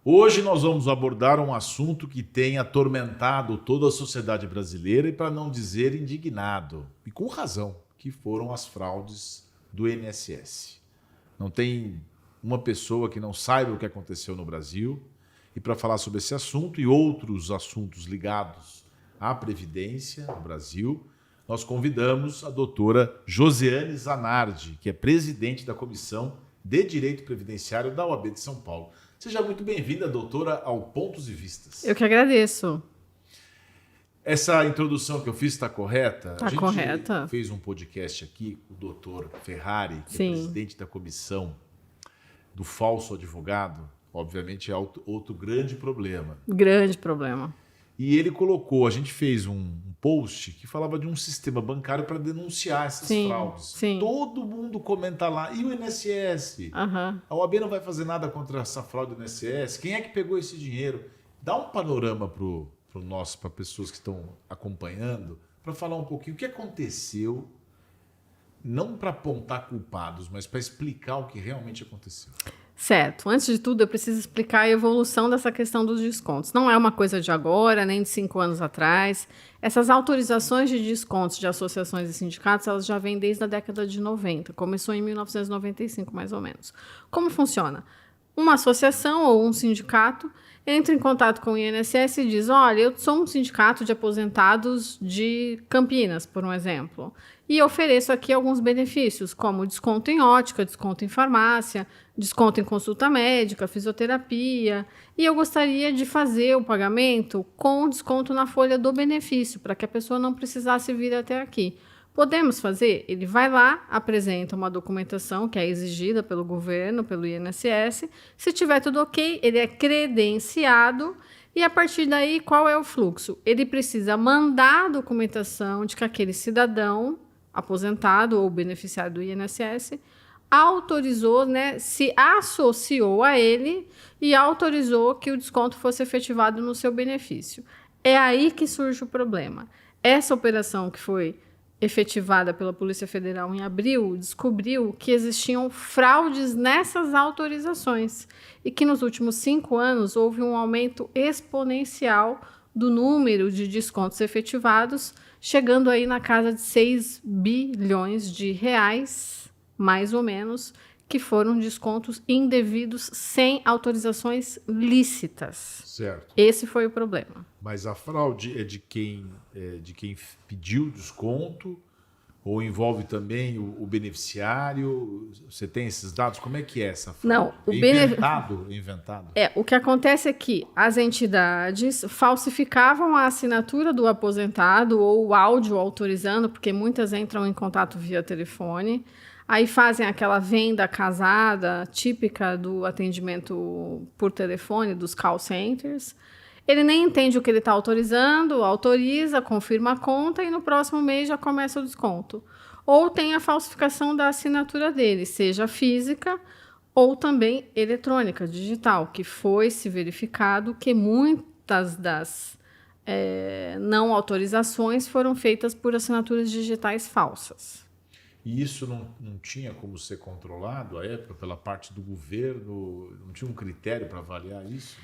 Hoje nós vamos abordar um assunto que tem atormentado toda a sociedade brasileira e, para não dizer, indignado, e com razão, que foram as fraudes do INSS. Não tem uma pessoa que não saiba o que aconteceu no Brasil, e para falar sobre esse assunto e outros assuntos ligados à Previdência no Brasil, nós convidamos a doutora Josiane Zanardi, que é presidente da Comissão de Direito Previdenciário da OAB de São Paulo. Seja muito bem-vinda, doutora, ao Pontos e Vistas. Eu que agradeço. Essa introdução que eu fiz está correta? Está correta. A gente fez um podcast aqui, o doutor Ferrari, que Sim. é presidente da comissão do falso advogado. Obviamente é outro grande problema. Grande problema. E ele colocou, a gente fez um post que falava de um sistema bancário para denunciar essas fraudes. Sim. Todo mundo comenta lá. E o INSS? Uhum. A OAB não vai fazer nada contra essa fraude do INSS? Quem é que pegou esse dinheiro? Dá um panorama para pessoas que estão acompanhando, para falar um pouquinho o que aconteceu, não para apontar culpados, mas para explicar o que realmente aconteceu. Certo. Antes de tudo, eu preciso explicar a evolução dessa questão dos descontos. Não é uma coisa de agora, nem de 5 anos atrás. Essas autorizações de descontos de associações e sindicatos, elas já vêm desde a década de 90. Começou em 1995, mais ou menos. Como funciona? Uma associação ou um sindicato entra em contato com o INSS e diz: olha, eu sou um sindicato de aposentados de Campinas, por um exemplo, e ofereço aqui alguns benefícios, como desconto em ótica, desconto em farmácia, desconto em consulta médica, fisioterapia, e eu gostaria de fazer o pagamento com desconto na folha do benefício, para que a pessoa não precisasse vir até aqui. Podemos fazer? Ele vai lá, apresenta uma documentação que é exigida pelo governo, pelo INSS. Se tiver tudo ok, ele é credenciado e, a partir daí, qual é o fluxo? Ele precisa mandar a documentação de que aquele cidadão aposentado ou beneficiário do INSS autorizou, se associou a ele e autorizou que o desconto fosse efetivado no seu benefício. É aí que surge o problema. Essa operação que foi efetivada pela Polícia Federal em abril, descobriu que existiam fraudes nessas autorizações e que nos últimos 5 anos houve um aumento exponencial do número de descontos efetivados, chegando aí na casa de 6 bilhões de reais, mais ou menos, que foram descontos indevidos sem autorizações lícitas. Certo. Esse foi o problema. Mas a fraude é de quem pediu desconto ou envolve também o beneficiário? Você tem esses dados? Como é que é essa fraude? Não, Inventado? O que acontece é que as entidades falsificavam a assinatura do aposentado ou o áudio autorizando, porque muitas entram em contato via telefone. Aí fazem aquela venda casada, típica do atendimento por telefone, dos call centers. Ele nem entende o que ele está autorizando, autoriza, confirma a conta e no próximo mês já começa o desconto. Ou tem a falsificação da assinatura dele, seja física ou também eletrônica, digital, que foi se verificado que muitas das não autorizações foram feitas por assinaturas digitais falsas. E isso não tinha como ser controlado à época pela parte do governo? Não tinha um critério para avaliar isso?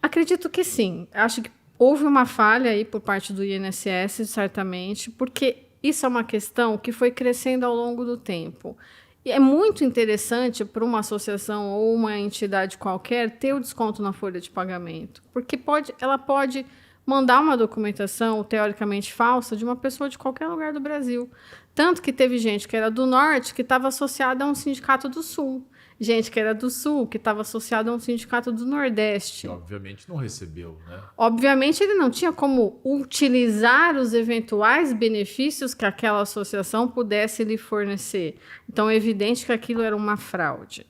Acredito que sim. Acho que houve uma falha aí por parte do INSS, certamente, porque isso é uma questão que foi crescendo ao longo do tempo. E é muito interessante para uma associação ou uma entidade qualquer ter o desconto na folha de pagamento, porque ela pode mandar uma documentação teoricamente falsa de uma pessoa de qualquer lugar do Brasil. Tanto que teve gente que era do Norte que estava associada a um sindicato do Sul. Gente que era do Sul que estava associada a um sindicato do Nordeste. Que obviamente não recebeu, né? Obviamente ele não tinha como utilizar os eventuais benefícios que aquela associação pudesse lhe fornecer. Então é evidente que aquilo era uma fraude.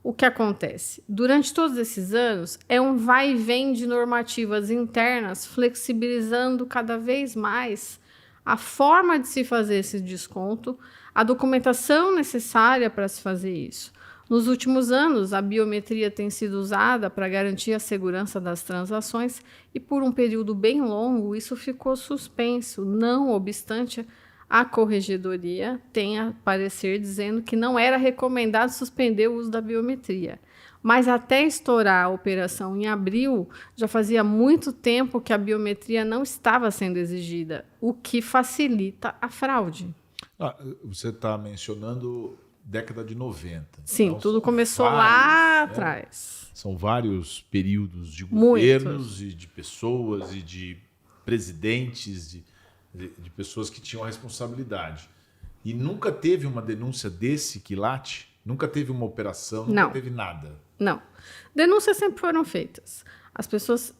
O que acontece? Durante todos esses anos, é um vai e vem de normativas internas, flexibilizando cada vez mais a forma de se fazer esse desconto, a documentação necessária para se fazer isso. Nos últimos anos, a biometria tem sido usada para garantir a segurança das transações e, por um período bem longo, isso ficou suspenso, não obstante a corregedoria tem a parecer dizendo que não era recomendado suspender o uso da biometria. Mas até estourar a operação em abril, já fazia muito tempo que a biometria não estava sendo exigida, o que facilita a fraude. Você está mencionando década de 90. Sim, então, tudo começou lá né? atrás. São vários períodos de governos e de pessoas e de presidentes, de pessoas que tinham a responsabilidade. E nunca teve uma denúncia desse quilate? Nunca teve uma operação? Nunca teve nada? Não. Denúncias sempre foram feitas. As pessoas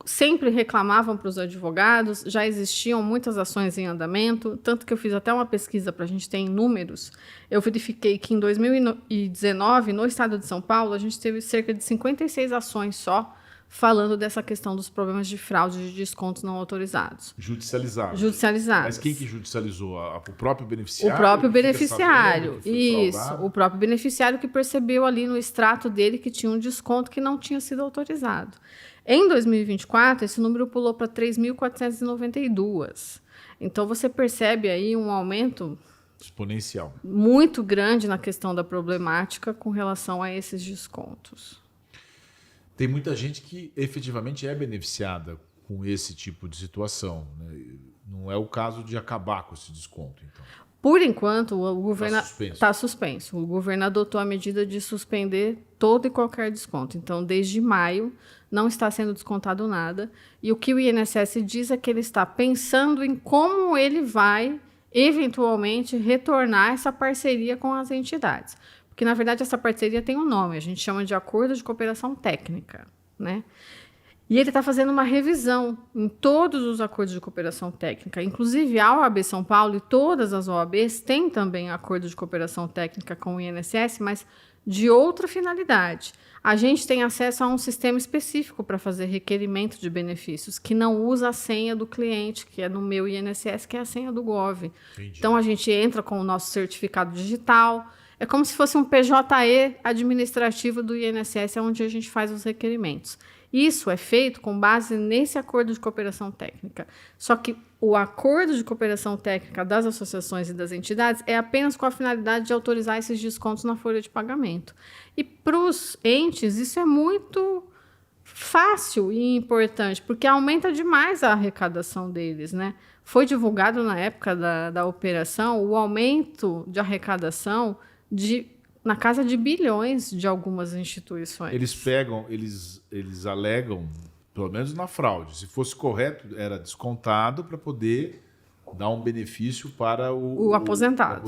sempre reclamavam para os advogados, já existiam muitas ações em andamento, tanto que eu fiz até uma pesquisa para a gente ter em números. Eu verifiquei que em 2019, no estado de São Paulo, a gente teve cerca de 56 ações só, falando dessa questão dos problemas de fraude de descontos não autorizados. Judicializados. Judicializados. Mas quem que judicializou? O próprio beneficiário? O próprio beneficiário. Isso, o próprio beneficiário que percebeu ali no extrato dele que tinha um desconto que não tinha sido autorizado. Em 2024, esse número pulou para 3.492. Então, você percebe aí um aumento exponencial muito grande na questão da problemática com relação a esses descontos. Tem muita gente que efetivamente é beneficiada com esse tipo de situação, né? Não é o caso de acabar com esse desconto, então. Por enquanto, o governo está suspenso. O governo adotou a medida de suspender todo e qualquer desconto. Então, desde maio, não está sendo descontado nada. E o que o INSS diz é que ele está pensando em como ele vai, eventualmente, retornar essa parceria com as entidades. Porque, na verdade, essa parceria tem um nome. A gente chama de Acordo de Cooperação Técnica, né? E ele está fazendo uma revisão em todos os acordos de cooperação técnica. Inclusive, a OAB São Paulo e todas as OABs têm também acordo de cooperação técnica com o INSS, mas de outra finalidade. A gente tem acesso a um sistema específico para fazer requerimento de benefícios, que não usa a senha do cliente, que é no meu INSS, que é a senha do Gov. Entendi. Então, a gente entra com o nosso certificado digital. É como se fosse um PJE administrativo do INSS, onde a gente faz os requerimentos. Isso é feito com base nesse acordo de cooperação técnica. Só que o acordo de cooperação técnica das associações e das entidades é apenas com a finalidade de autorizar esses descontos na folha de pagamento. E para os entes, isso é muito fácil e importante, porque aumenta demais a arrecadação deles, né? Foi divulgado na época da operação o aumento de arrecadação na casa de bilhões de algumas instituições. Eles alegam, pelo menos na fraude, se fosse correto, era descontado para poder dar um benefício para o aposentado,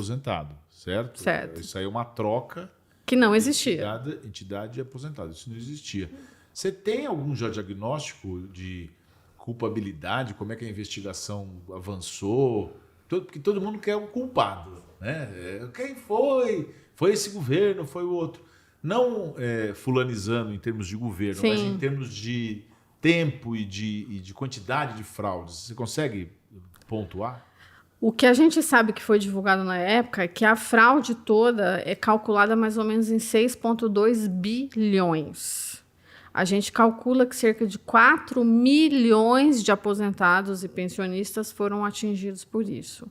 certo? Certo. Isso aí é uma troca que não existia. Entidade aposentada, isso não existia. Você tem algum já diagnóstico de culpabilidade? Como é que a investigação avançou? Porque todo mundo quer um culpado, né? Quem foi? Foi esse governo, foi o outro. Não fulanizando em termos de governo, mas em termos de tempo e de quantidade de fraudes. Você consegue pontuar? O que a gente sabe que foi divulgado na época é que a fraude toda é calculada mais ou menos em 6,2 bilhões. A gente calcula que cerca de 4 milhões de aposentados e pensionistas foram atingidos por isso.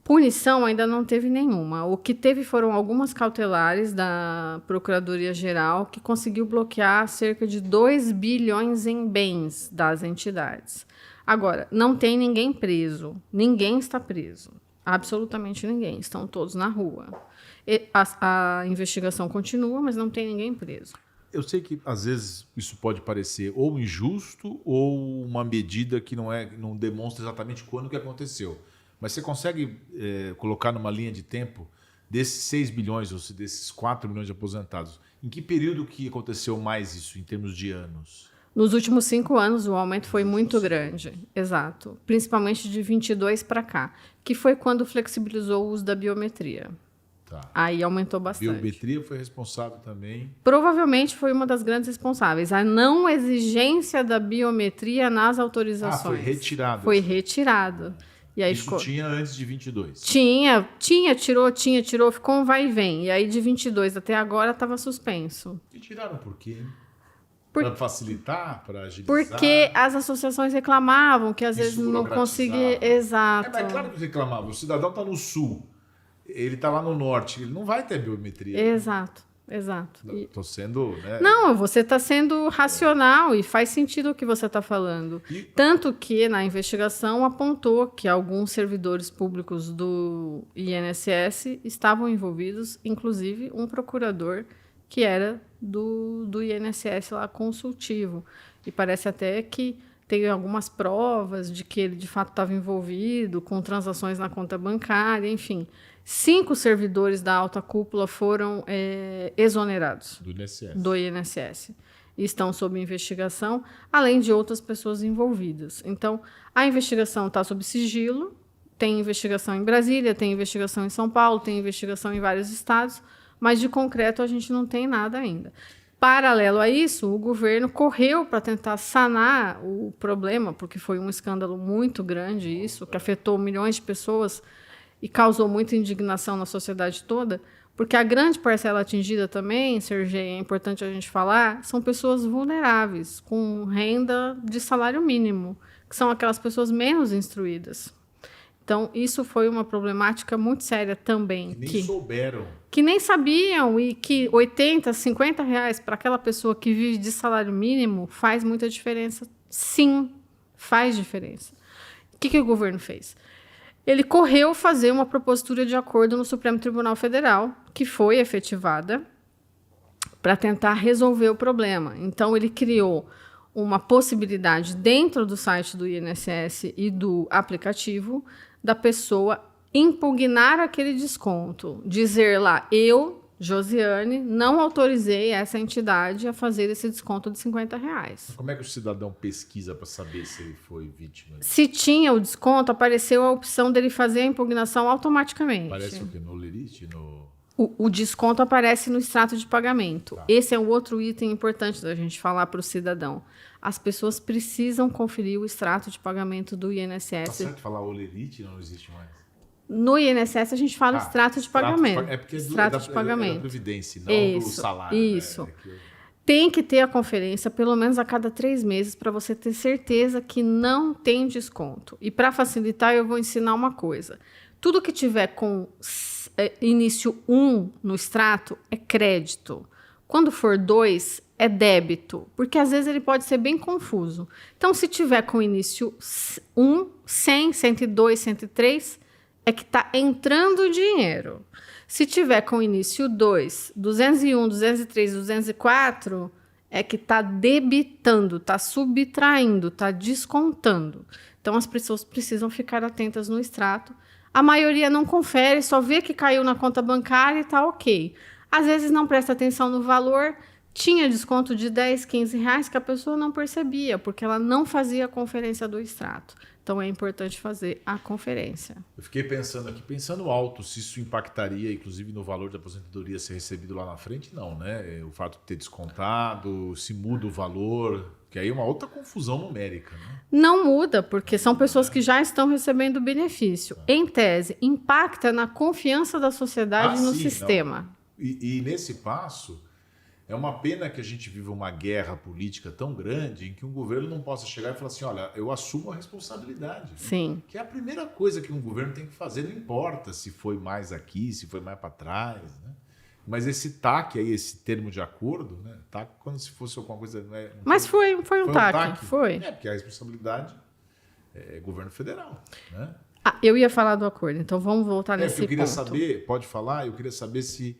Punição ainda não teve nenhuma. O que teve foram algumas cautelares da Procuradoria-Geral, que conseguiu bloquear cerca de 2 bilhões em bens das entidades. Agora, não tem ninguém preso. Ninguém está preso. Absolutamente ninguém. Estão todos na rua. A investigação continua, mas não tem ninguém preso. Eu sei que, às vezes, isso pode parecer ou injusto ou uma medida que não demonstra exatamente quando que aconteceu. Mas você consegue colocar numa linha de tempo desses 6 bilhões ou desses 4 milhões de aposentados, em que período que aconteceu mais isso, em termos de anos? Nos últimos 5 anos, o aumento foi muito grande. Exato. Principalmente de 22 para cá, que foi quando flexibilizou o uso da biometria. Tá. Aí aumentou bastante. A biometria foi responsável também? Provavelmente foi uma das grandes responsáveis. A não exigência da biometria nas autorizações. Foi retirada. Foi retirado. E aí isso tinha antes de 22? Tinha, tirou, ficou um vai e vem. E aí de 22 até agora estava suspenso. E tiraram por quê? Para facilitar, para agilizar? Porque as associações reclamavam que às vezes não conseguia... Exato. Mas é claro que reclamavam. O cidadão está no sul, ele está lá no norte, ele não vai ter biometria. Exato. exato. Estou sendo... Né? Não, você está sendo racional e faz sentido o que você está falando. Tanto que na investigação apontou que alguns servidores públicos do INSS estavam envolvidos, inclusive um procurador que era do INSS lá consultivo. E parece até que tem algumas provas de que ele de fato estava envolvido com transações na conta bancária, enfim. 5 servidores da alta cúpula foram exonerados do INSS. E estão sob investigação, além de outras pessoas envolvidas. Então, a investigação está sob sigilo, tem investigação em Brasília, tem investigação em São Paulo, tem investigação em vários estados, mas de concreto a gente não tem nada ainda. Paralelo a isso, o governo correu para tentar sanar o problema, porque foi um escândalo muito grande isso, que afetou milhões de pessoas e causou muita indignação na sociedade toda, porque a grande parcela atingida também, Sergei, é importante a gente falar, são pessoas vulneráveis, com renda de salário mínimo, que são aquelas pessoas menos instruídas. Então, isso foi uma problemática muito séria também. Que nem souberam. Que nem sabiam e que 80, 50 reais para aquela pessoa que vive de salário mínimo faz muita diferença. Sim, faz diferença. O que o governo fez? Ele correu fazer uma propositura de acordo no Supremo Tribunal Federal, que foi efetivada, para tentar resolver o problema. Então, ele criou uma possibilidade dentro do site do INSS e do aplicativo da pessoa impugnar aquele desconto, dizer lá, eu, Josiane, não autorizei essa entidade a fazer esse desconto de 50 reais. Como é que o cidadão pesquisa para saber se ele foi vítima? Se tinha o desconto, apareceu a opção dele fazer a impugnação automaticamente. Aparece o quê? No Lerite? O desconto aparece no extrato de pagamento. Tá. Esse é um outro item importante da gente falar para o cidadão. As pessoas precisam conferir o extrato de pagamento do INSS. Tá certo falar o Lerite não existe mais? No INSS a gente fala extrato de pagamento. É porque extrato de pagamento. É da Previdência, não do salário. Isso. Né? Tem que ter a conferência pelo menos a cada 3 meses para você ter certeza que não tem desconto. E para facilitar, eu vou ensinar uma coisa. Tudo que tiver com início 1 no extrato é crédito. Quando for 2, é débito, porque às vezes ele pode ser bem confuso. Então, se tiver com início 1, 100, 102, 103, é que está entrando dinheiro. Se tiver com início 2, 201, 203, 204, é que está debitando, está subtraindo, está descontando. Então, as pessoas precisam ficar atentas no extrato. A maioria não confere, só vê que caiu na conta bancária e está ok. Às vezes não presta atenção no valor, tinha desconto de 10, 15 reais que a pessoa não percebia, porque ela não fazia a conferência do extrato. Então, é importante fazer a conferência. Eu fiquei pensando aqui, pensando alto, se isso impactaria, inclusive, no valor da aposentadoria ser recebido lá na frente. Não, né? O fato de ter descontado, se muda o valor, que aí é uma outra confusão numérica. Né? Não muda, porque são pessoas que já estão recebendo benefício. Em tese, impacta na confiança da sociedade no sistema. E nesse passo... É uma pena que a gente viva uma guerra política tão grande em que um governo não possa chegar e falar assim, olha, eu assumo a responsabilidade. Sim. Né? Que é a primeira coisa que um governo tem que fazer, não importa se foi mais aqui, se foi mais para trás. Né? Mas esse TAC aí, esse termo de acordo, né? TAC como se fosse alguma coisa... Mas foi um TAC, foi. É, porque a responsabilidade é governo federal. Né? Eu ia falar do acordo, então vamos voltar nesse ponto. Eu queria saber, pode falar? Eu queria saber se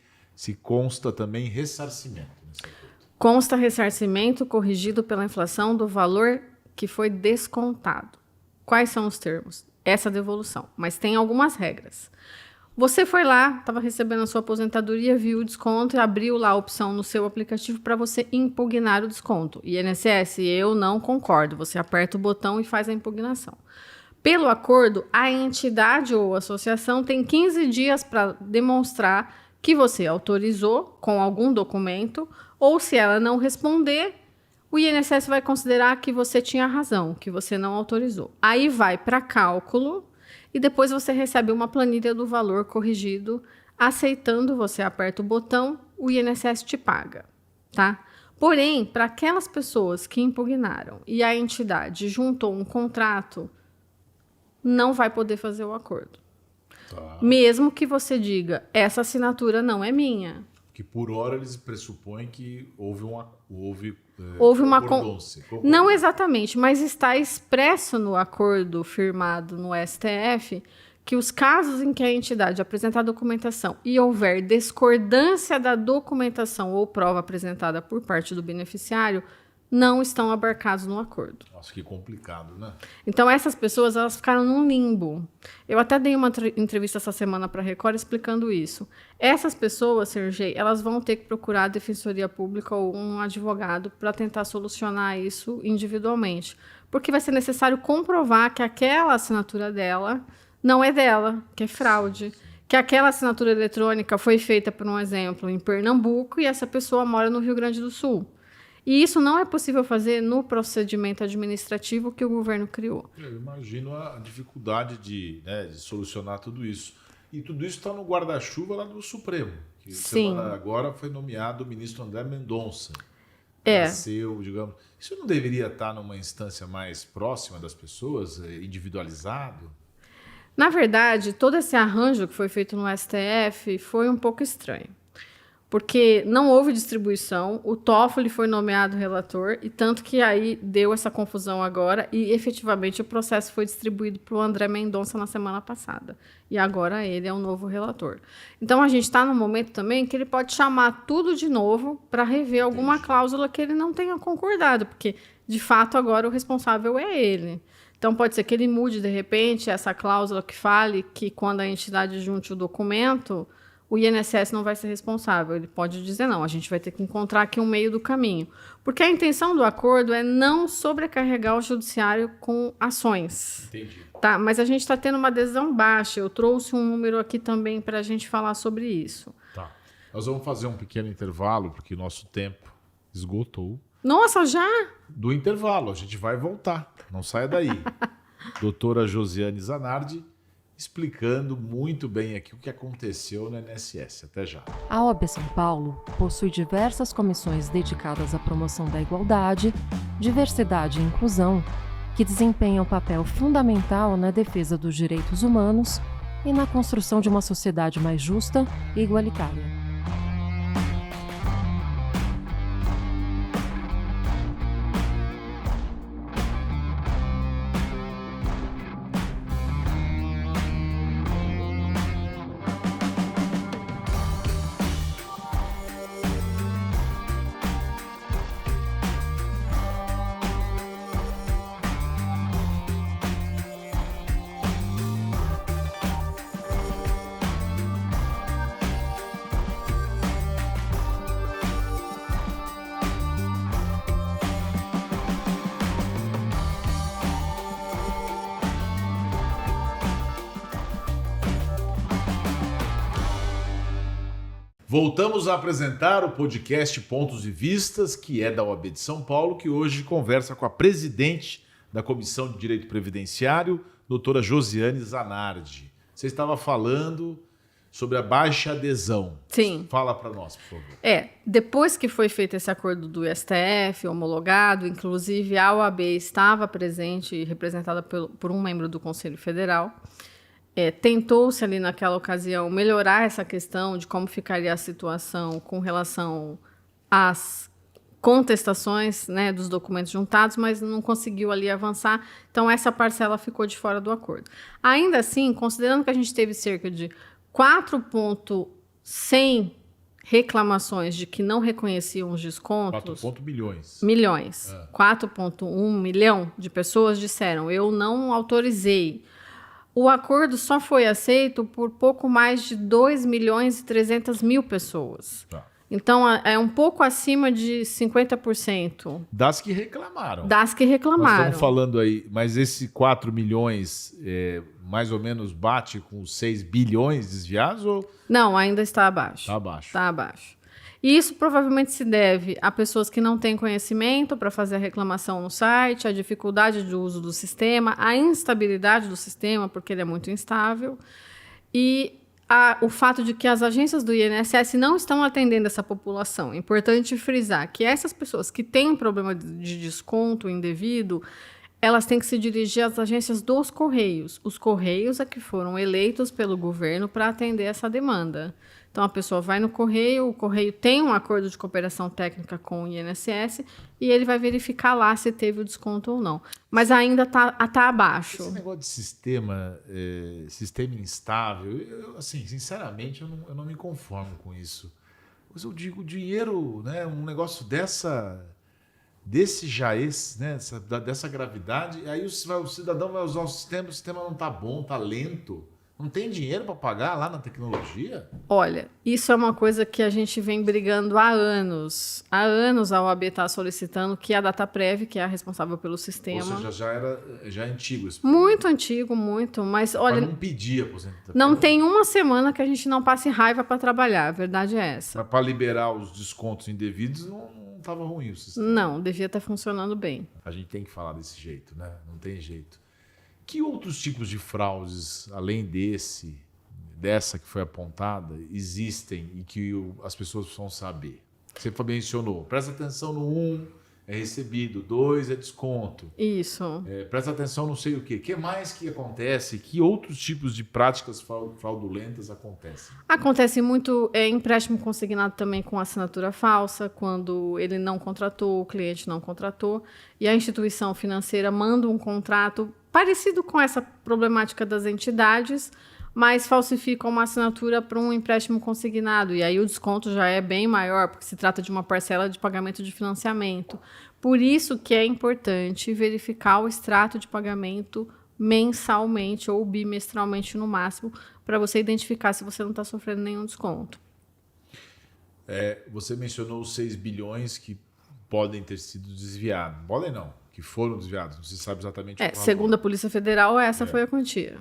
consta também ressarcimento nesse acordo. Consta ressarcimento corrigido pela inflação do valor que foi descontado. Quais são os termos? Essa devolução. Mas tem algumas regras. Você foi lá, estava recebendo a sua aposentadoria, viu o desconto e abriu lá a opção no seu aplicativo para você impugnar o desconto. INSS, eu não concordo. Você aperta o botão e faz a impugnação. Pelo acordo, a entidade ou associação tem 15 dias para demonstrar que você autorizou com algum documento, ou se ela não responder, o INSS vai considerar que você tinha razão, que você não autorizou. Aí vai para cálculo e depois você recebe uma planilha do valor corrigido. Aceitando, você aperta o botão, o INSS te paga, tá? Porém, para aquelas pessoas que impugnaram e a entidade juntou um contrato, não vai poder fazer o acordo. Tá. Mesmo que você diga, essa assinatura não é minha. Que por hora eles pressupõem que houve uma concordância. Não exatamente, mas está expresso no acordo firmado no STF que os casos em que a entidade apresentar documentação e houver discordância da documentação ou prova apresentada por parte do beneficiário não estão abarcados no acordo. Nossa, que complicado, né? Então, essas pessoas elas ficaram num limbo. Eu até dei uma entrevista essa semana para a Record explicando isso. Essas pessoas, Sergei, elas vão ter que procurar a Defensoria Pública ou um advogado para tentar solucionar isso individualmente. Porque vai ser necessário comprovar que aquela assinatura dela não é dela, que é fraude. Que aquela assinatura eletrônica foi feita, por um exemplo, em Pernambuco e essa pessoa mora no Rio Grande do Sul. E isso não é possível fazer no procedimento administrativo que o governo criou. Eu imagino a dificuldade de solucionar tudo isso. E tudo isso está no guarda-chuva lá do Supremo. Que semana agora foi nomeado o ministro André Mendonça. Digamos. Isso não deveria estar numa instância mais próxima das pessoas, individualizado? Na verdade, todo esse arranjo que foi feito no STF foi um pouco estranho. Porque não houve distribuição, o Toffoli foi nomeado relator, e tanto que aí deu essa confusão agora, e efetivamente o processo foi distribuído para o André Mendonça na semana passada. E agora ele é o novo relator. Então a gente está num momento também que ele pode chamar tudo de novo para rever alguma cláusula que ele não tenha concordado, porque de fato agora o responsável é ele. Então pode ser que ele mude de repente essa cláusula que fale que quando a entidade junte o documento, o INSS não vai ser responsável. Ele pode dizer, não, a gente vai ter que encontrar aqui um meio do caminho. Porque a intenção do acordo é não sobrecarregar o judiciário com ações. Entendi. Tá, mas a gente está tendo uma adesão baixa. Eu trouxe um número aqui também para a gente falar sobre isso. Tá. Nós vamos fazer um pequeno intervalo, porque nosso tempo esgotou. Nossa, já? Do intervalo, a gente vai voltar. Não saia daí. Doutora Josiane Zanardi, explicando muito bem aqui o que aconteceu no INSS. Até já. A OAB São Paulo possui diversas comissões dedicadas à promoção da igualdade, diversidade e inclusão, que desempenham papel fundamental na defesa dos direitos humanos e na construção de uma sociedade mais justa e igualitária. Voltamos a apresentar o podcast Pontos e Vistas, que é da OAB de São Paulo, que hoje conversa com a presidente da Comissão de Direito Previdenciário, doutora Josiane Zanardi. Você estava falando sobre a baixa adesão. Sim. Fala para nós, por favor. Depois que foi feito esse acordo do STF, homologado, inclusive a OAB estava presente e representada por um membro do Conselho Federal. Tentou-se ali naquela ocasião melhorar essa questão de como ficaria a situação com relação às contestações, né, dos documentos juntados, mas não conseguiu ali avançar. Então, essa parcela ficou de fora do acordo. Ainda assim, considerando que a gente teve cerca de 4,100 reclamações de que não reconheciam os descontos... 4 milhões. Milhões. 4,1 milhão de pessoas disseram, eu não autorizei. O acordo só foi aceito por pouco mais de 2.300.000 pessoas. Tá. Então, é um pouco acima de 50%. Das que reclamaram. Das que reclamaram. Nós estamos falando aí, mas esse 4 milhões mais ou menos bate com 6 bilhões desviados? Ou... Não, ainda está abaixo. Está abaixo. Está abaixo. E isso provavelmente se deve a pessoas que não têm conhecimento para fazer a reclamação no site, a dificuldade de uso do sistema, a instabilidade do sistema, porque ele é muito instável, e o fato de que as agências do INSS não estão atendendo essa população. É importante frisar que essas pessoas que têm um problema de desconto indevido, elas têm que se dirigir às agências dos Correios. Os Correios é que foram eleitos pelo governo para atender essa demanda. Então, a pessoa vai no Correio, o Correio tem um acordo de cooperação técnica com o INSS e ele vai verificar lá se teve o desconto ou não. Mas ainda tá abaixo. Esse negócio de sistema instável, assim, sinceramente, eu não me conformo com isso. Mas eu digo, dinheiro, né, um negócio desse jaez, né, dessa gravidade, aí o cidadão vai usar o sistema não está bom, está lento. Não tem dinheiro para pagar lá na tecnologia? Olha, isso é uma coisa que a gente vem brigando há anos. Há anos a OAB está solicitando que a Dataprev, que é a responsável pelo sistema... Ou seja, já é antigo esse Muito antigo, muito. Mas, olha... Mas não pedir aposentadoria. Não tem uma semana que a gente não passe raiva para trabalhar. A verdade é essa. Mas para liberar os descontos indevidos, não estava ruim o sistema. Não, devia estar funcionando bem. A gente tem que falar desse jeito, né? Não tem jeito. Que outros tipos de fraudes, além dessa que foi apontada, existem e que as pessoas precisam saber? Você mencionou, presta atenção no 1, é recebido, 2 é desconto. Isso. Presta atenção não sei o quê. O que mais que acontece? Que outros tipos de práticas fraudulentas acontecem? Acontece muito empréstimo consignado também com assinatura falsa, quando ele não contratou, o cliente não contratou, e a instituição financeira manda um contrato parecido com essa problemática das entidades, mas falsifica uma assinatura para um empréstimo consignado. E aí o desconto já é bem maior, porque se trata de uma parcela de pagamento de financiamento. Por isso que é importante verificar o extrato de pagamento mensalmente ou bimestralmente no máximo, para você identificar se você não está sofrendo nenhum desconto. Você mencionou os 6 bilhões que podem ter sido desviados. Podem não, que foram desviados. Não se sabe exatamente qual. Segundo a Polícia Federal, essa foi a quantia.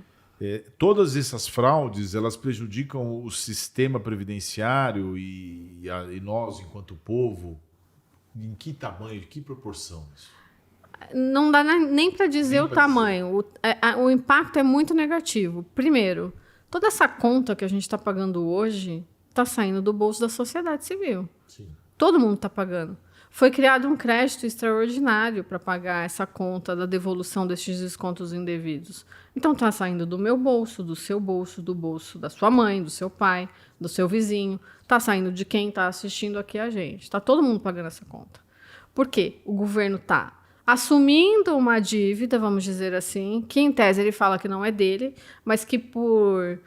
Todas essas fraudes, elas prejudicam o sistema previdenciário e nós, enquanto povo, em que tamanho, de que proporção isso? Não dá nem para dizer o tamanho. O impacto é muito negativo. Primeiro, toda essa conta que a gente está pagando hoje está saindo do bolso da sociedade civil. Sim. Todo mundo está pagando. Foi criado um crédito extraordinário para pagar essa conta da devolução desses descontos indevidos. Então, está saindo do meu bolso, do seu bolso, do bolso da sua mãe, do seu pai, do seu vizinho. Está saindo de quem está assistindo aqui a gente. Está todo mundo pagando essa conta. Por quê? O governo está assumindo uma dívida, vamos dizer assim, que em tese ele fala que não é dele, mas que por...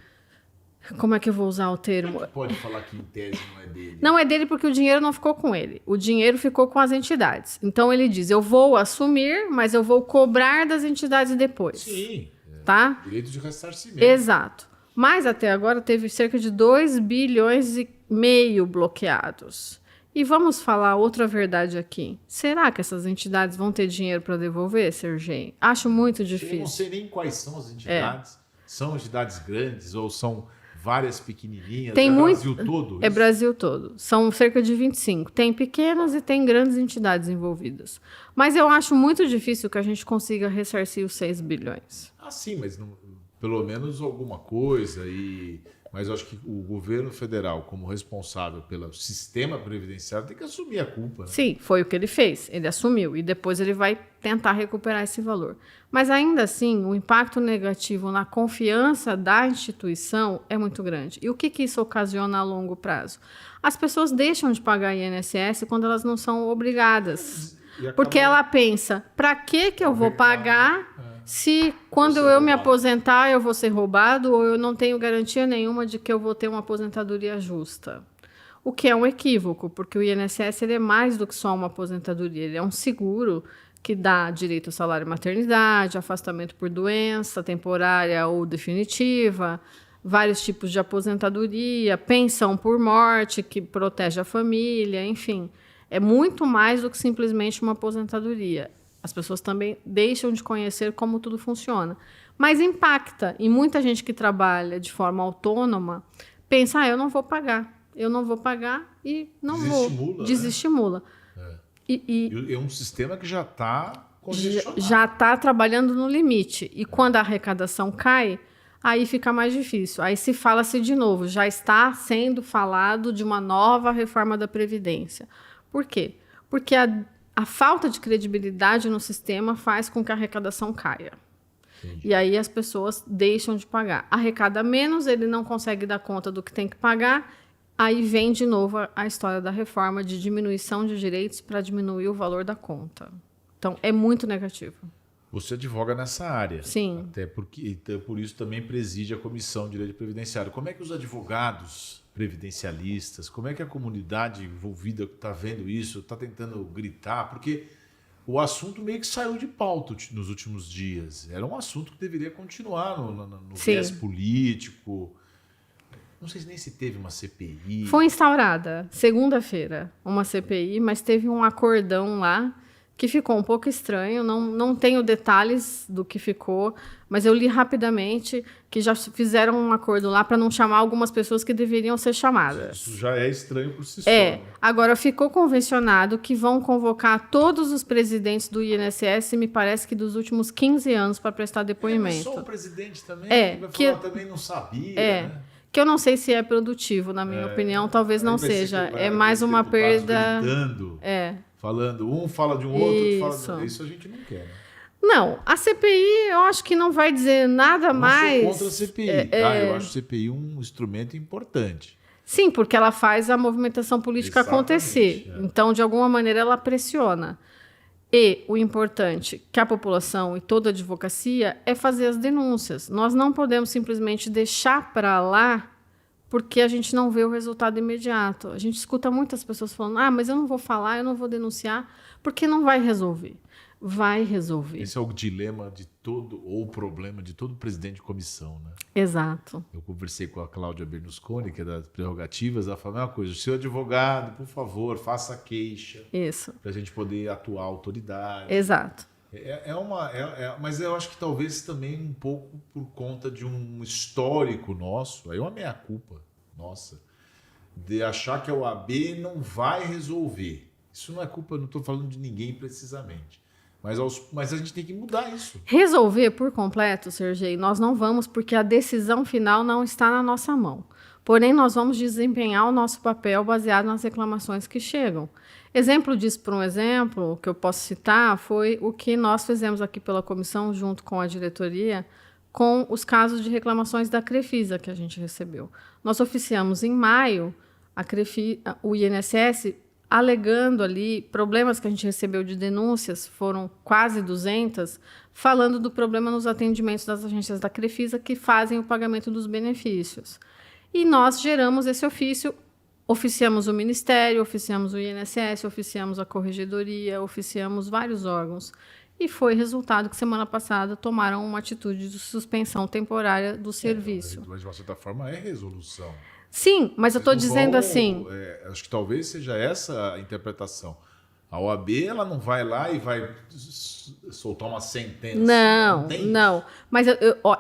Como é que eu vou usar o termo? Pode falar que em tese não é dele. Não é dele porque o dinheiro não ficou com ele. O dinheiro ficou com as entidades. Então ele diz, eu vou assumir, mas eu vou cobrar das entidades depois. Sim. Tá? Direito de ressarcimento. Exato. Mas até agora teve cerca de 2,5 bilhões bloqueados. E vamos falar outra verdade aqui. Será que essas entidades vão ter dinheiro para devolver, Sergei? Acho muito difícil. Eu não sei nem quais são as entidades. São entidades grandes ou são várias pequenininhas? Tem Brasil todo? É Brasil todo. São cerca de 25. Tem pequenas e tem grandes entidades envolvidas. Mas eu acho muito difícil que a gente consiga ressarcir os 6 bilhões. Ah, sim, mas pelo menos alguma coisa. Mas eu acho que o governo federal, como responsável pelo sistema previdenciário, tem que assumir a culpa. Né? Sim, foi o que ele fez. Ele assumiu e depois ele vai tentar recuperar esse valor. Mas ainda assim, o impacto negativo na confiança da instituição é muito grande. E o que isso ocasiona a longo prazo? As pessoas deixam de pagar INSS quando elas não são obrigadas. Porque ela pensa, para que eu vou pagar se quando eu me aposentar eu vou ser roubado ou eu não tenho garantia nenhuma de que eu vou ter uma aposentadoria justa? O que é um equívoco, porque o INSS ele é mais do que só uma aposentadoria, ele é um seguro que dá direito ao salário maternidade, afastamento por doença temporária ou definitiva, vários tipos de aposentadoria, pensão por morte, que protege a família, enfim. É muito mais do que simplesmente uma aposentadoria. As pessoas também deixam de conhecer como tudo funciona. Mas impacta, e muita gente que trabalha de forma autônoma pensa, eu não vou pagar e não vou. Desestimula. É um sistema que já está congestionado. Já está trabalhando no limite. E quando a arrecadação cai, aí fica mais difícil. Aí se fala-se de novo, já está sendo falado de uma nova reforma da Previdência. Por quê? Porque a falta de credibilidade no sistema faz com que a arrecadação caia. Entendi. E aí as pessoas deixam de pagar. Arrecada menos, ele não consegue dar conta do que tem que pagar, Aí vem de novo a história da reforma de diminuição de direitos para diminuir o valor da conta. Então, é muito negativo. Você advoga nessa área. Sim. Até porque, então, por isso também preside a Comissão de Direito Previdenciário. Como é que os advogados previdencialistas, como é que a comunidade envolvida está vendo isso, está tentando gritar? Porque o assunto meio que saiu de pauta nos últimos dias. Era um assunto que deveria continuar no viés político. Não sei nem se teve uma CPI. Foi instaurada, segunda-feira, uma CPI, mas teve um acordão lá que ficou um pouco estranho. Não tenho detalhes do que ficou, mas eu li rapidamente que já fizeram um acordo lá para não chamar algumas pessoas que deveriam ser chamadas. Isso já é estranho por si só. Né? Agora ficou convencionado que vão convocar todos os presidentes do INSS, me parece que dos últimos 15 anos, para prestar depoimento. Mas só o presidente também, vai que falar, também não sabia, né? Que eu não sei se é produtivo, na minha opinião, talvez não seja. É mais uma perda... Gritando, falando, um fala de um outro, fala... Isso a gente não quer, né? Não, a CPI eu acho que não vai dizer nada mais... Eu sou contra a CPI, eu acho a CPI um instrumento importante. Sim, porque ela faz a movimentação política acontecer. Então, de alguma maneira, ela pressiona. E o importante, que a população e toda a advocacia, é fazer as denúncias. Nós não podemos simplesmente deixar para lá porque a gente não vê o resultado imediato. A gente escuta muitas pessoas falando, mas eu não vou falar, eu não vou denunciar, porque não vai resolver. Vai resolver. Esse é o dilema de todo, ou o problema de todo presidente de comissão, né? Exato. Eu conversei com a Cláudia Bernusconi, que é das prerrogativas, ela falou a mesma coisa, o seu advogado, por favor, faça queixa. Isso. Para a gente poder atuar a autoridade. Exato. Mas eu acho que talvez também um pouco por conta de um histórico nosso, aí é uma meia-culpa nossa, de achar que a OAB não vai resolver. Isso não é culpa, não estou falando de ninguém precisamente. Mas a gente tem que mudar isso. Resolver por completo, Sergei, nós não vamos, porque a decisão final não está na nossa mão. Porém, nós vamos desempenhar o nosso papel baseado nas reclamações que chegam. Exemplo disso, por um exemplo, que eu posso citar, foi o que nós fizemos aqui pela comissão, junto com a diretoria, com os casos de reclamações da Crefisa que a gente recebeu. Nós oficiamos em maio o INSS alegando ali problemas que a gente recebeu de denúncias, foram quase 200, falando do problema nos atendimentos das agências da Crefisa que fazem o pagamento dos benefícios. E nós geramos esse ofício, oficiamos o Ministério, oficiamos o INSS, oficiamos a Corregedoria, oficiamos vários órgãos. E foi resultado que semana passada tomaram uma atitude de suspensão temporária do serviço. Mas, de certa forma, é resolução. Sim, mas eu estou dizendo assim... acho que talvez seja essa a interpretação. A OAB ela não vai lá e vai soltar uma sentença. Não. Mas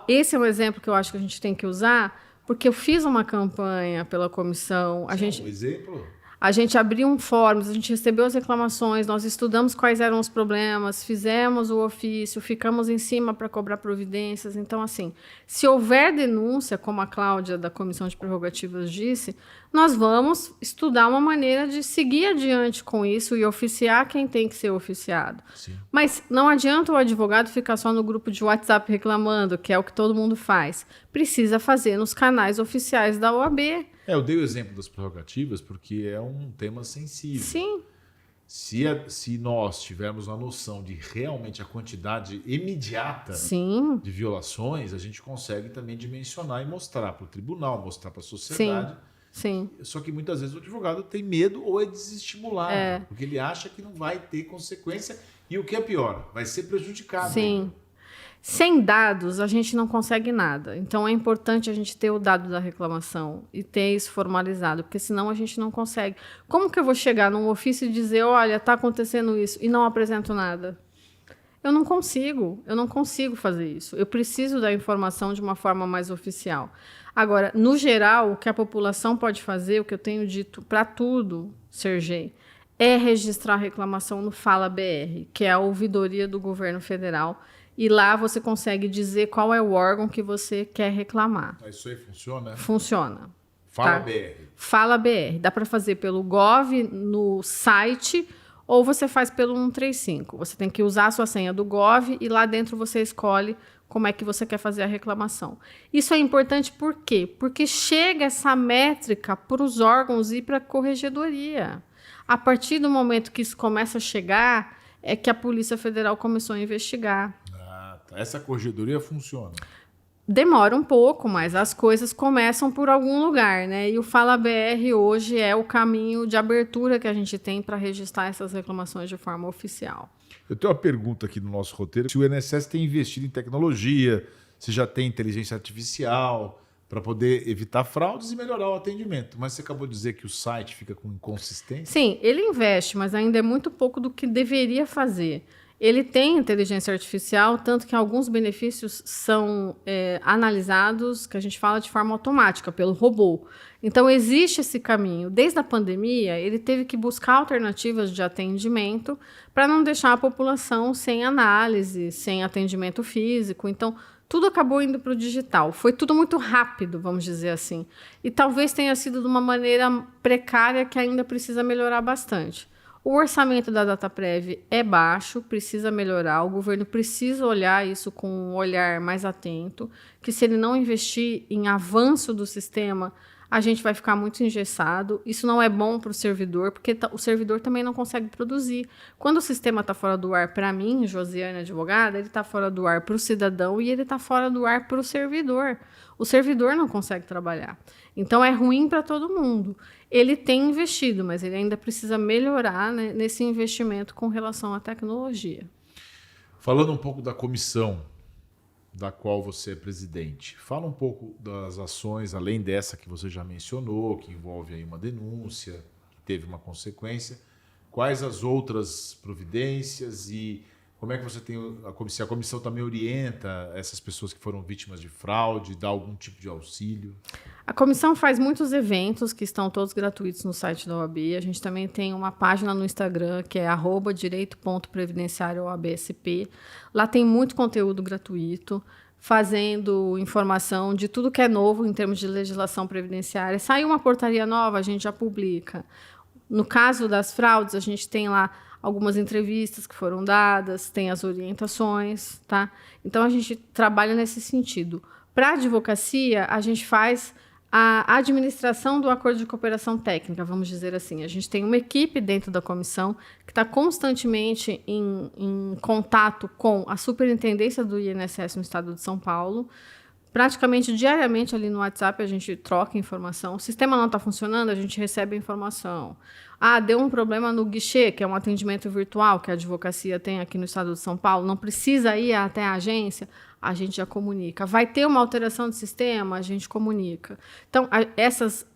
esse é um exemplo que eu acho que a gente tem que usar, porque eu fiz uma campanha pela comissão. Um exemplo? A gente abriu um fórum, a gente recebeu as reclamações, nós estudamos quais eram os problemas, fizemos o ofício, ficamos em cima para cobrar providências. Então, assim, se houver denúncia, como a Cláudia da Comissão de Prerrogativas disse, nós vamos estudar uma maneira de seguir adiante com isso e oficiar quem tem que ser oficiado. Sim. Mas não adianta o advogado ficar só no grupo de WhatsApp reclamando, que é o que todo mundo faz. Precisa fazer nos canais oficiais da OAB. Eu dei o exemplo das prerrogativas porque é um tema sensível. Sim. Se nós tivermos uma noção de realmente a quantidade imediata de violações, a gente consegue também dimensionar e mostrar para o tribunal, mostrar para a sociedade. Sim. Só que muitas vezes o advogado tem medo ou é desestimulado, porque ele acha que não vai ter consequência e o que é pior, vai ser prejudicado. Sim. Sem dados, a gente não consegue nada. Então, é importante a gente ter o dado da reclamação e ter isso formalizado, porque senão a gente não consegue. Como que eu vou chegar num ofício e dizer, olha, está acontecendo isso, e não apresento nada? Eu não consigo fazer isso. Eu preciso da informação de uma forma mais oficial. Agora, no geral, o que a população pode fazer, o que eu tenho dito para tudo, Sergei, é registrar a reclamação no Fala BR, que é a ouvidoria do governo federal. E lá você consegue dizer qual é o órgão que você quer reclamar. Isso aí funciona? Funciona. Fala BR. Fala BR. Dá para fazer pelo Gov no site ou você faz pelo 135. Você tem que usar a sua senha do Gov e lá dentro você escolhe como é que você quer fazer a reclamação. Isso é importante por quê? Porque chega essa métrica para os órgãos e para a corregedoria. A partir do momento que isso começa a chegar, é que a Polícia Federal começou a investigar. Tá. Essa corregedoria funciona. Demora um pouco, mas as coisas começam por algum lugar, né? E o Fala BR hoje é o caminho de abertura que a gente tem para registrar essas reclamações de forma oficial. Eu tenho uma pergunta aqui no nosso roteiro. Se o INSS tem investido em tecnologia, se já tem inteligência artificial para poder evitar fraudes e melhorar o atendimento. Mas você acabou de dizer que o site fica com inconsistência? Sim, ele investe, mas ainda é muito pouco do que deveria fazer. Ele tem inteligência artificial, tanto que alguns benefícios são analisados, que a gente fala de forma automática, pelo robô. Então, existe esse caminho. Desde a pandemia, ele teve que buscar alternativas de atendimento para não deixar a população sem análise, sem atendimento físico. Então, tudo acabou indo para o digital. Foi tudo muito rápido, vamos dizer assim. E talvez tenha sido de uma maneira precária que ainda precisa melhorar bastante. O orçamento da Dataprev é baixo, precisa melhorar, o governo precisa olhar isso com um olhar mais atento, que se ele não investir em avanço do sistema, a gente vai ficar muito engessado. Isso não é bom para o servidor, porque o servidor também não consegue produzir. Quando o sistema está fora do ar, para mim, Josiane, advogada, ele está fora do ar para o cidadão e ele está fora do ar para o servidor. O servidor não consegue trabalhar. Então, é ruim para todo mundo. Ele tem investido, mas ele ainda precisa melhorar, né, nesse investimento com relação à tecnologia. Falando um pouco da comissão da qual você é presidente, fala um pouco das ações, além dessa que você já mencionou, que envolve aí uma denúncia, que teve uma consequência. Quais as outras providências e como é que você tem a comissão também orienta essas pessoas que foram vítimas de fraude, dá algum tipo de auxílio? A comissão faz muitos eventos que estão todos gratuitos no site da OAB. A gente também tem uma página no Instagram que é @direito.previdenciarioabsp. Lá tem muito conteúdo gratuito, fazendo informação de tudo que é novo em termos de legislação previdenciária. Sai uma portaria nova, a gente já publica. No caso das fraudes, a gente tem lá algumas entrevistas que foram dadas, tem as orientações, tá? Então, a gente trabalha nesse sentido. Para a advocacia, a gente faz a administração do acordo de cooperação técnica, vamos dizer assim. A gente tem uma equipe dentro da comissão que está constantemente em contato com a superintendência do INSS no estado de São Paulo. Praticamente diariamente ali no WhatsApp a gente troca informação. O sistema não está funcionando, a gente recebe informação. Deu um problema no guichê, que é um atendimento virtual que a advocacia tem aqui no estado de São Paulo, não precisa ir até a agência, a gente já comunica. Vai ter uma alteração de sistema, a gente comunica. Então, essas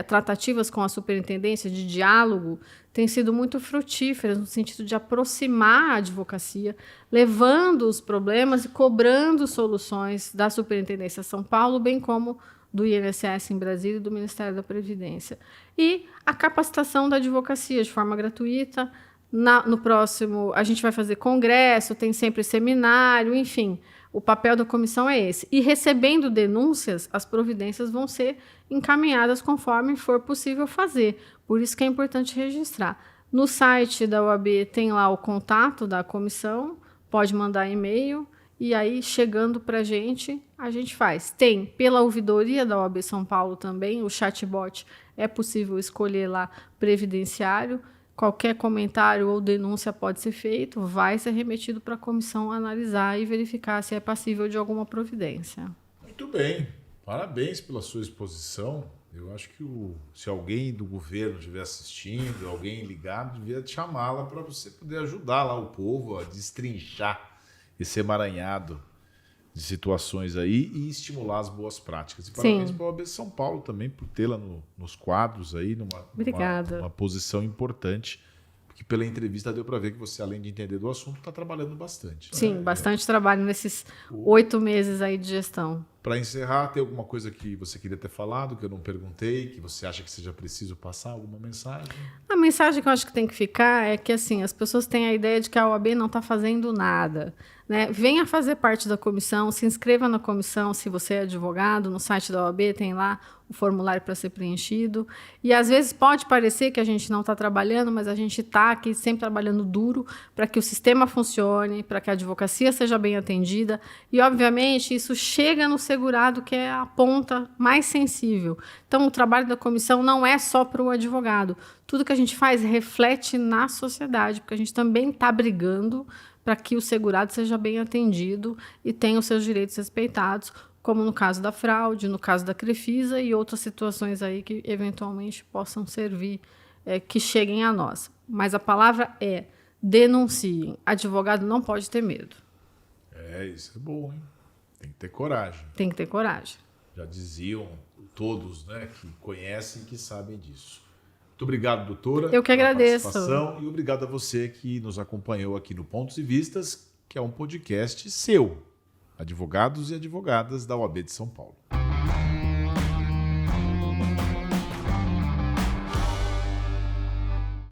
tratativas com a superintendência de diálogo têm sido muito frutíferas no sentido de aproximar a advocacia, levando os problemas e cobrando soluções da Superintendência São Paulo, bem como do INSS em Brasília e do Ministério da Previdência. E a capacitação da advocacia de forma gratuita. No próximo, a gente vai fazer congresso, tem sempre seminário, enfim. O papel da comissão é esse. E recebendo denúncias, as providências vão ser encaminhadas conforme for possível fazer. Por isso que é importante registrar. No site da OAB tem lá o contato da comissão, pode mandar e-mail, e aí, chegando para a gente faz. Tem, pela ouvidoria da OAB São Paulo também, o chatbot, é possível escolher lá previdenciário. Qualquer comentário ou denúncia pode ser feito, vai ser remetido para a comissão analisar e verificar se é passível de alguma providência. Muito bem, parabéns pela sua exposição. Eu acho que se alguém do governo estiver assistindo, alguém ligado, devia chamá-la para você poder ajudar lá o povo a destrinchar esse emaranhado de situações aí e estimular as boas práticas. E parabéns para a OAB São Paulo também por tê-la nos quadros aí, numa posição importante, porque pela entrevista deu para ver que você, além de entender do assunto, está trabalhando bastante. Sim, bastante trabalho nesses 8 meses aí de gestão. Para encerrar, tem alguma coisa que você queria ter falado, que eu não perguntei, que você acha que seja preciso passar? Alguma mensagem? A mensagem que eu acho que tem que ficar é que assim, as pessoas têm a ideia de que a OAB não está fazendo nada. Né? Venha fazer parte da comissão, se inscreva na comissão se você é advogado, no site da OAB tem lá o formulário para ser preenchido. E às vezes pode parecer que a gente não está trabalhando, mas a gente está aqui sempre trabalhando duro para que o sistema funcione, para que a advocacia seja bem atendida. E, obviamente, isso chega no segurado, que é a ponta mais sensível. Então, o trabalho da comissão não é só para o advogado. Tudo que a gente faz reflete na sociedade, porque a gente também está brigando para que o segurado seja bem atendido e tenha os seus direitos respeitados, como no caso da fraude, no caso da Crefisa e outras situações aí que eventualmente possam servir, que cheguem a nós. Mas a palavra é denunciem. Advogado não pode ter medo. Isso é bom, hein? Tem que ter coragem. Tem que ter coragem. Já diziam todos, né, que conhecem e que sabem disso. Muito obrigado, doutora. Eu que agradeço. E obrigado a você que nos acompanhou aqui no Pontos e Vistas, que é um podcast seu, advogados e advogadas da OAB de São Paulo.